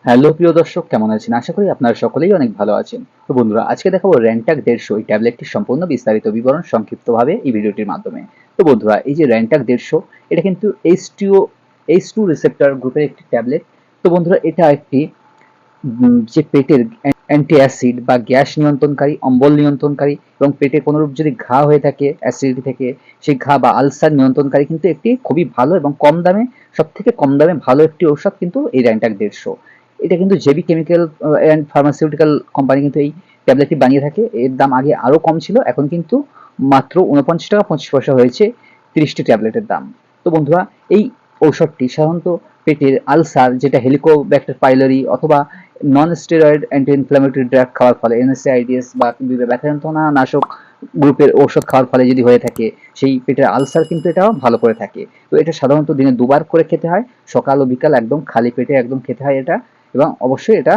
Hello প্রিয় দর্শক, কেমন আছেন? আশা করি আপনারা সকলেই অনেক ভালো আছেন। তো বন্ধুরা, আজকে দেখাবো র্যানটাক 150 এই ট্যাবলেটটির সম্পূর্ণ বিস্তারিত বিবরণ সংক্ষিপ্তভাবে এই ভিডিওটির মাধ্যমে। তো বন্ধুরা, এই যে র্যানটাক 150 এটা কিন্তু H2 রিসেপ্টর গ্রুপের একটি ট্যাবলেট। তো বন্ধুরা, এটা একটি যে পেটের অ্যান্টি অ্যাসিড বা গ্যাস নিয়ন্ত্রণকারী, অম্বল নিয়ন্ত্রণকারী এবং পেটে কোনোরূপ যদি ঘা হয়ে থাকে অ্যাসিডিটি থেকে, সেই ঘা বা আলসার নিয়ন্ত্রণকারী কিন্তু একটি খুবই ভালো এবং কম দামে, সবথেকে কম দামে ভালো একটি ঔষধ কিন্তু এই র্যানটাক 150। এটা কিন্তু JB chemical and pharmaceutical company কিন্তু এই ট্যাবলেটটি বানিয়ে থাকে। এর দাম আগে আরও কম ছিল, এখন কিন্তু মাত্র ৪৯ টাকা ২৫ পয়সা হয়েছে ৩০টি ট্যাবলেটের দাম। তো বন্ধুরা, এই ঔষধটি সাধারণত পেটের আলসার, যেটা হেলিকোব্যাক্টার পাইলোরি অথবা নন স্টেরয়েড অ্যান্টি ইনফ্ল্যামেটরি ড্রাগ খাওয়ার ফলে, এনএসএআইডিএস বা ব্যথা যন্ত্রণা নাশক গ্রুপের ঔষধ খাওয়ার ফলে যদি হয়ে থাকে, সেই পেটের আলসার কিন্তু এটাও ভালো করে থাকে। তো এটা সাধারণত দিনে ২ বার করে খেতে হয়, সকাল ও বিকাল একদম খালি পেটে একদম খেতে হয় এটা। এবং অবশ্যই এটা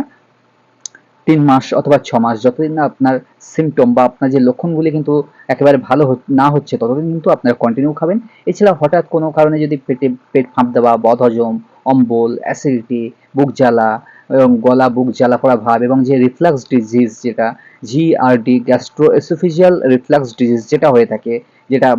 ৩ মাস অথবা ৬ মাস যতদিন না আপনার সিম্পটম বা আপনার যে লক্ষণগুলি কিন্তু একেবারে ভালো না হচ্ছে, ততদিন কিন্তু আপনারা কন্টিনিউ খাবেন। এছাড়া হঠাৎ কোনো কারণে যদি পেট ফাঁপ দেওয়া, বদহজম, অম্বল, অ্যাসিডিটি, বুক জ্বালা এবং গলা বুক জ্বালা পোড়া ভাব এবং যে রিফ্লাক্স ডিজিজ, যেটা জিআরডি, গ্যাস্ট্রোএসোফেজিয়াল রিফ্লাক্স ডিজিজ যেটা হয়ে থাকে, যেটা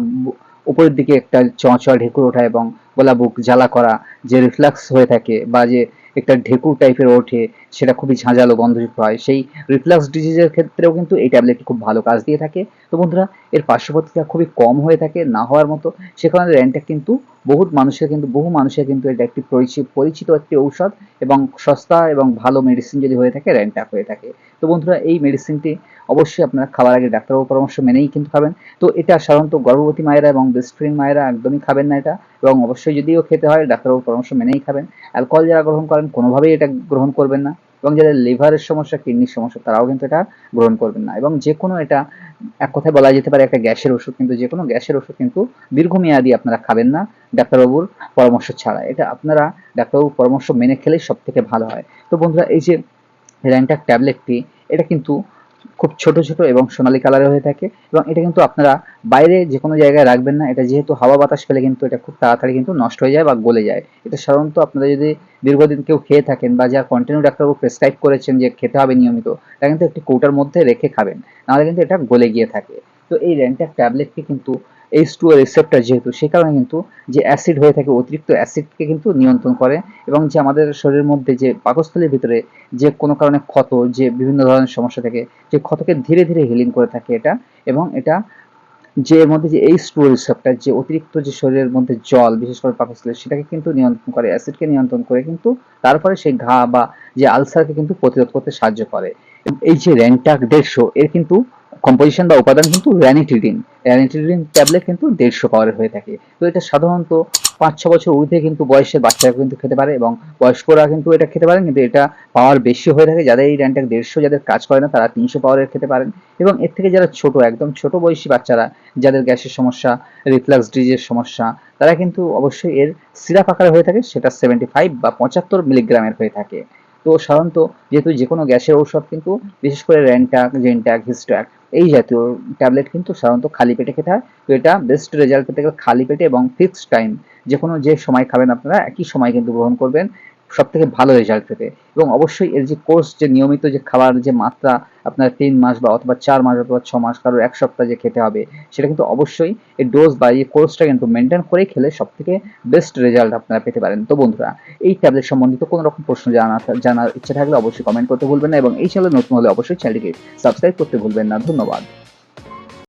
উপরের দিকে একটা চোঁয়া ঢেকুর ওঠা এবং গলা বুক জ্বালা করা, যে রিফ্লাক্স হয়ে থাকে বা যে একটা ঢেকুর টাইপের ওঠে, সেটা খুবই ঝাঁঝালো গন্ধযুক্ত হয়, সেই রিফ্লাক্স ডিজিজের ক্ষেত্রেও কিন্তু এই ট্যাবলেটটি খুব ভালো কাজ দিয়ে থাকে। তো বন্ধুরা, এর পার্শ্বপ্রতিক্রিয়া খুবই কম হয়ে থাকে, না হওয়ার মতো। সে কারণে র্যানটাক কিন্তু বহু মানুষের কিন্তু এটা একটি পরিচিত একটি ঔষধ এবং সস্তা এবং ভালো মেডিসিন যদি হয়ে থাকে, র্যানটাক হয়ে থাকে। তো বন্ধুরা, এই মেডিসিনটি অবশ্যই আপনারা খাওয়ার আগে ডাক্তারবাবুর পরামর্শ মেনেই কিন্তু খাবেন। তো এটা সাধারণত গর্ভবতী মায়েরা এবং ব্রেস্টফিডিং মায়েরা একদমই খাবেন না এটা, এবং অবশ্যই যদিও খেতে হয় ডাক্তারবাবুর পরামর্শ মেনেই খাবেন। অ্যালকোহল যারা গ্রহণ করেন কোনোভাবেই এটা গ্রহণ করবেন না, এবং যাদের লিভারের সমস্যা, কিডনির সমস্যা, তারাও কিন্তু এটা গ্রহণ করবেন না। এবং যে কোনো এটা এক কথায় বলা যেতে পারে একটা গ্যাসের ওষুধ, কিন্তু যে কোনো গ্যাসের ওষুধ কিন্তু দীর্ঘমেয়াদী আপনারা খাবেন না ডাক্তারবাবুর পরামর্শ ছাড়া। এটা আপনারা ডাক্তারবাবুর পরামর্শ মেনে খেলেই সব থেকে ভালো হয়। তো বন্ধুরা, এই যে র্যানটাক ট্যাবলেটটি, এটা কিন্তু খুব ছোট ছোট এবং সোনালী কালারের হয়ে থাকে, এবং এটা কিন্তু আপনারা বাইরে যে কোনো জায়গায় রাখবেন না। এটা যেহেতু হাওয়া বাতাস পেলে কিন্তু এটা খুব তাড়াতাড়ি কিন্তু নষ্ট হয়ে যায় বা গলে যায়। এটা সাধারণত আপনারা যদি দীর্ঘদিন কেউ খেয়ে থাকেন বা যার কন্টিনিউ ডাক্তারবাবু প্রেসক্রাইব করেছেন যে খেতে হবে নিয়মিত, এটা কিন্তু একটি কৌটার মধ্যে রেখে খাবেন, নাহলে কিন্তু এটা গলে গিয়ে থাকে। তো এই র্যানটাক ট্যাবলেটটি কিন্তু H2O রিসেপ্টর যেহেতু, সে কারণে কিন্তু যে অ্যাসিড হয়ে থাকে, অতিরিক্ত অ্যাসিডকে কিন্তু নিয়ন্ত্রণ করে, এবং যে আমাদের শরীরের মধ্যে যে পাকস্থলীর ভিতরে যে কোনো কারণে ক্ষত, যে বিভিন্ন ধরনের সমস্যা থাকে, যে ক্ষতকে ধীরে ধীরে হিলিং করে থাকে এটা। এবং এটা যে এর মধ্যে যে H2O রিসেপ্টর, যে অতিরিক্ত যে শরীরের মধ্যে জল, বিশেষ করে পাকস্থলী, সেটাকে কিন্তু নিয়ন্ত্রণ করে, অ্যাসিডকে নিয়ন্ত্রণ করে কিন্তু তারপরে সেই ঘা বা যে আলসারকে কিন্তু প্রতিরোধ করতে সাহায্য করে। এই যে র্যানটাক 150, এর কিন্তু কম্পোজিশন বা উপাদান কিন্তু র্যানিটিডিন ট্যাবলেট কিন্তু 150 পাওয়ারের হয়ে থাকে। তো এটা সাধারণত ৫-৬ বছর ঊর্ধ্বে কিন্তু বয়সের বাচ্চারা কিন্তু খেতে পারে, এবং বয়স্করা কিন্তু এটা খেতে পারেন, কিন্তু এটা পাওয়ার বেশি হয়ে থাকে। যাদের এই র্যানটাক 150 যাদের কাজ করে না, তারা ৩০০ পাওয়ারের খেতে পারেন। এবং এর থেকে যারা ছোট, একদম ছোট বয়সী বাচ্চারা, যাদের গ্যাসের সমস্যা, রিফ্লাক্স ডিজিজের সমস্যা, তারা কিন্তু অবশ্যই এর সিরাপ আকারে হয়ে থাকে, সেটা 75 বা ৭৫ মিলিগ্রামের হয়ে থাকে। তো সাধারণত যেহেতু যে কোনো গ্যাসের ঔষধ কিন্তু, বিশেষ করে র্যানটাক, জেনটাক, হিস্ট্যাক, এই জাতীয় ট্যাবলেট কিন্তু সাধারণত খালি পেটে খেতে হয়। তো এটা বেস্ট রেজাল্ট পেতে গেলে খালি পেটে এবং ফিক্সড টাইম, যে কোনো যে সময় খাবেন আপনারা একই সময় কিন্তু গ্রহণ করবেন সব থেকে ভালো রেজাল্ট পেতে। এবং অবশ্যই এর যে কোর্স, যে নিয়মিত যে খাবার যে মাত্রা, আপনার ৩ মাস বা অথবা ৪ মাস অথবা ৬ মাস, কারোর ১ সপ্তাহ যে খেতে হবে, সেটা কিন্তু অবশ্যই এই ডোজ বা এই কোর্সটা কিন্তু মেনটেন করেই খেলে সব থেকে বেস্ট রেজাল্ট আপনারা পেতে পারেন। তো বন্ধুরা, এই ট্যাবলেট সম্বন্ধিত কোনো রকম প্রশ্ন জানার ইচ্ছা থাকলে অবশ্যই কমেন্ট করতে ভুলবেন না, এবং এই চ্যানেলে নতুন হলে অবশ্যই চ্যানেলটিকে সাবস্ক্রাইব করতে ভুলবেন না। ধন্যবাদ।